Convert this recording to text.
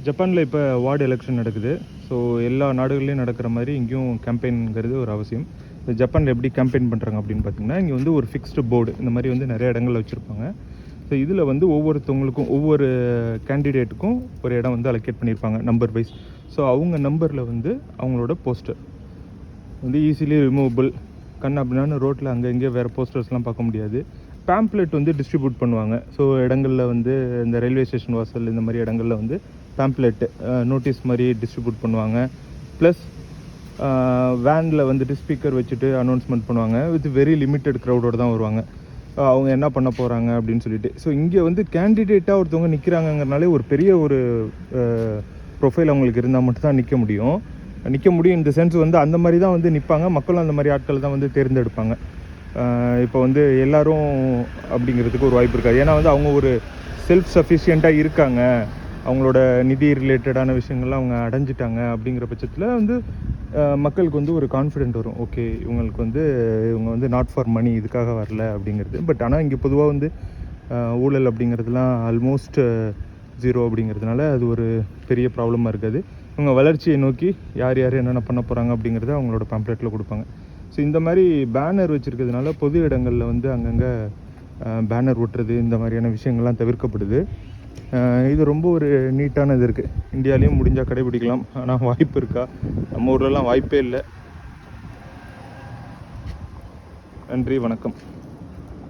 ஜப்பானில் இப்போ ward election நடக்குது. ஸோ எல்லா நாடுகள்லேயும் நடக்கிற மாதிரி இங்கேயும் கேம்பெயின்ங்கிறது ஒரு அவசியம். இப்போ ஜப்பானில் எப்படி கேம்பெயின் பண்ணுறாங்க அப்படின்னு பார்த்தீங்கன்னா, இங்கே வந்து ஒரு ஃபிக்ஸ்டு போர்டு இந்த மாதிரி வந்து நிறைய இடங்களில் வச்சுருப்பாங்க. ஸோ இதில் வந்து ஒவ்வொருத்தவங்களுக்கும் ஒவ்வொரு கேண்டிடேட்டுக்கும் ஒரு இடம் வந்து அலோகேட் பண்ணியிருப்பாங்க நம்பர் வைஸ். ஸோ அவங்க நம்பரில் வந்து அவங்களோட போஸ்டர் வந்து ஈஸிலி ரிமூவபிள். அப்படின்னா ரோட்டில் அங்கே இங்கே வேறு போஸ்டர்ஸ்லாம் பார்க்க முடியாது. பேம்ப்ளெட் வந்து டிஸ்ட்ரிபியூட் பண்ணுவாங்க. ஸோ இடங்களில் வந்து இந்த ரயில்வே ஸ்டேஷன் வாசல் இந்த மாதிரி இடங்களில் வந்து பேம்ப்ளெட்டு நோட்டீஸ் மாதிரி டிஸ்ட்ரிபியூட் பண்ணுவாங்க. ப்ளஸ் வேனில் வந்துட்டு ஸ்பீக்கர் வச்சுட்டு அனௌன்ஸ்மெண்ட் பண்ணுவாங்க. வித் வெரி லிமிட்டட் க்ரௌடோடு தான் வருவாங்க. அவங்க என்ன பண்ண போகிறாங்க அப்படின்னு சொல்லிட்டு. ஸோ இங்கே வந்து கேண்டிடேட்டாக ஒருத்தவங்க நிற்கிறாங்கங்கிறனாலே ஒரு பெரிய ஒரு ப்ரொஃபைல் அவங்களுக்கு இருந்தால் மட்டும்தான் நிற்க முடியும். இந்த சென்ஸ் வந்து அந்த மாதிரி தான் வந்து நிற்பாங்க. மக்களும் அந்த மாதிரி ஆட்கள் தான் வந்து தேர்ந்தெடுப்பாங்க. இப்போ வந்து எல்லோரும் அப்படிங்கிறதுக்கு ஒரு வாய்ப்பு இருக்காது. ஏன்னா வந்து அவங்க ஒரு செல்ஃப் சஃபிஷியண்ட்டாக இருக்காங்க, அவங்களோட நிதி ரிலேட்டடான விஷயங்கள்லாம் அவங்க அடைஞ்சிட்டாங்க. அப்படிங்கிற பட்சத்தில் வந்து மக்களுக்கு வந்து ஒரு கான்ஃபிடென்ட் வரும். ஓகே, இவங்க வந்து நாட் ஃபார் மணி, இதுக்காக வரல அப்படிங்கிறது. பட் ஆனால் இங்கே பொதுவாக வந்து ஊழல் அப்படிங்கிறதுலாம் ஆல்மோஸ்ட் ஜீரோ அப்படிங்கிறதுனால அது ஒரு பெரிய ப்ராப்ளமாக இருக்காது. இவங்க வளர்ச்சியை நோக்கி யார் என்னென்ன பண்ண போகிறாங்க அப்படிங்கிறத அவங்களோட பேம்ப்ளெட்டில் கொடுப்பாங்க. ஸோ இந்த மாதிரி பேனர் வச்சுருக்கிறதுனால பொது இடங்களில் வந்து அங்கங்கே பேனர் ஒட்டுறது இந்த மாதிரியான விஷயங்கள்லாம் தவிர்க்கப்படுது. இது ரொம்ப ஒரு நீட்டானது இருக்குது. இந்தியாவிலையும் முடிஞ்சால் கடைபிடிக்கலாம். ஆனால் வாய்ப்பு இருக்கா? நம்ம ஊர்லலாம் வாய்ப்பே இல்லை. நன்றி, வணக்கம்.